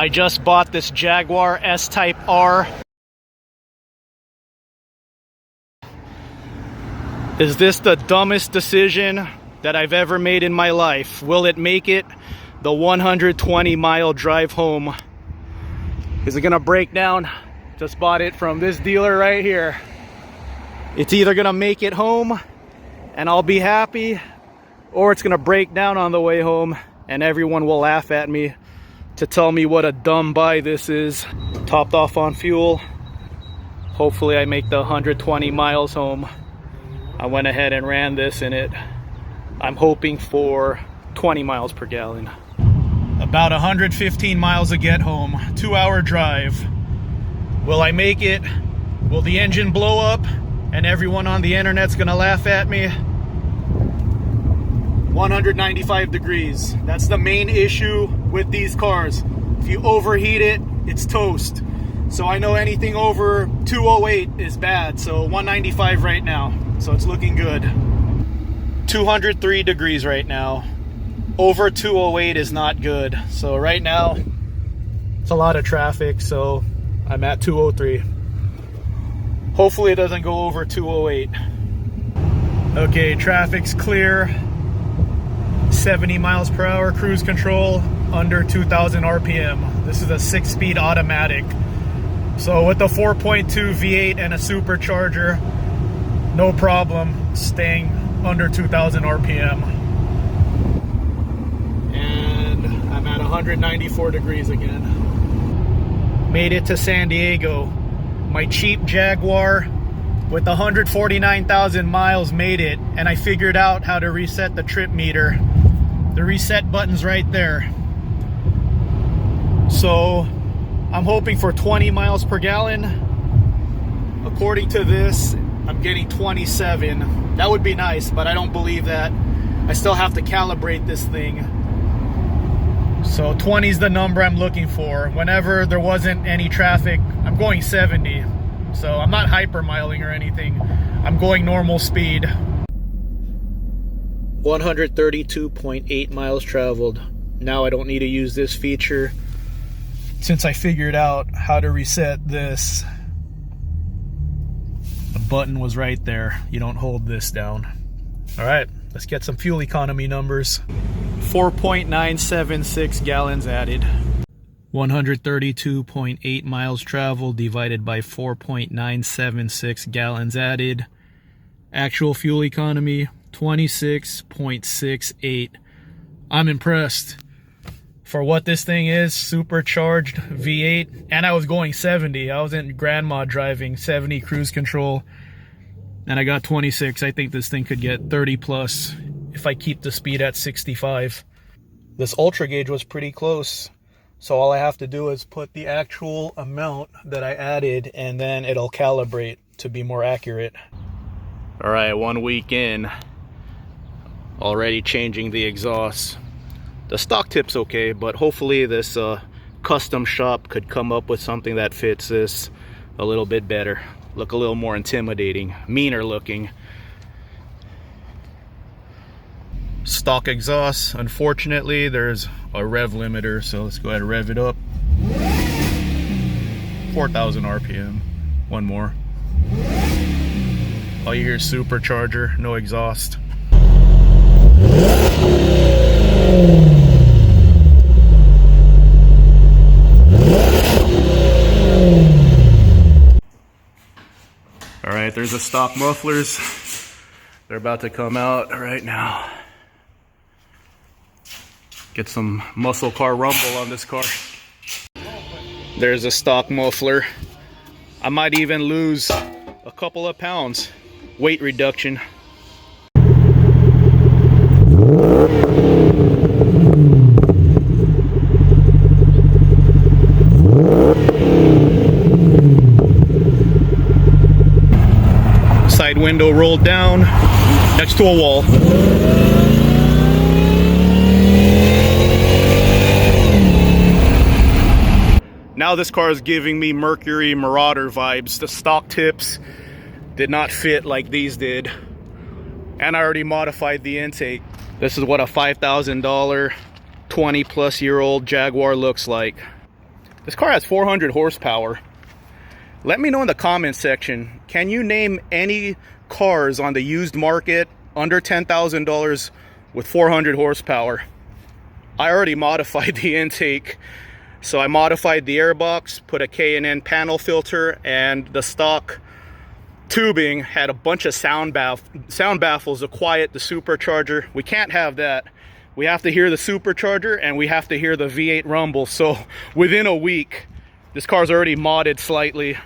I just bought this Jaguar S-Type R. Is this the dumbest decision that I've ever made in my life? Will it make it the 120-mile drive home? Is it gonna break down? Just bought it from this dealer right here. It's either gonna make it home and I'll be happy, or it's gonna break down on the way home and everyone will laugh at me to tell me what a dumb buy this is. Topped off on fuel. Hopefully I make the 120 miles home. I went ahead and ran this in it. I'm hoping for 20 miles per gallon. About 115 miles to get home. 2-hour drive. Will I make it? Will the engine blow up and everyone on the internet's gonna laugh at me? 195 degrees. That's the main issue with these cars. If you overheat it, it's toast. So I know anything over 208 is bad. So 195 right now. So it's looking good. 203 degrees right now. Over 208 is not good. So right now, it's a lot of traffic. So I'm at 203. Hopefully it doesn't go over 208. Okay, traffic's clear. 70 miles per hour cruise control, under 2,000 RPM. This is a 6-speed automatic. So with the 4.2 V8 and a supercharger, no problem staying under 2,000 RPM. And I'm at 194 degrees again. Made it to San Diego. My cheap Jaguar with 149,000 miles made it, and I figured out how to reset the trip meter. The reset button's right there. So I'm hoping for 20 miles per gallon. According to this, I'm getting 27. That would be nice, but I don't believe that. I still have to calibrate this thing. So 20 is the number I'm looking for. Whenever there wasn't any traffic, I'm going 70. So I'm not hypermiling or anything. I'm going normal speed. 132.8 miles traveled. Now I don't need to use this feature since I figured out how to reset this. The button was right there. You don't hold this down. All right, let's get some fuel economy numbers. 4.976 gallons added. 132.8 miles traveled divided by 4.976 gallons added. Actual fuel economy 26.68. I'm impressed. For what this thing is, supercharged V8, and I was going 70. I was in grandma driving, 70 cruise control, and I got 26. I think this thing could get 30 plus if I keep the speed at 65. This ultra gauge was pretty close. So all I have to do is put the actual amount that I added and then it'll calibrate to be more accurate. All right, 1 week in, already changing the exhaust. The stock tip's okay, but hopefully this custom shop could come up with something that fits this a little bit better. Look a little more intimidating, meaner looking. Stock exhaust, unfortunately there's a rev limiter, so let's go ahead and rev it up. 4,000 RPM. One more. All you hear is supercharger, no exhaust. All right, there's the stock mufflers. They're about to come out right now. Get some muscle car rumble on this car. There's a stock muffler. I might even lose a couple of pounds. Weight reduction. Side window rolled down next to a wall. Now this car is giving me Mercury Marauder vibes. The stock tips did not fit like these did. And I already modified the intake. This is what a $5,000 20+ year old Jaguar looks like. This car has 400 horsepower. Let me know in the comment section, can you name any cars on the used market under $10,000 with 400 horsepower? I already modified the intake. So I modified the airbox, put a K&N panel filter, and the stock tubing had a bunch of sound baffles to quiet the supercharger. We can't have that. We have to hear the supercharger and we have to hear the V8 rumble. So within a week, this car's already modded slightly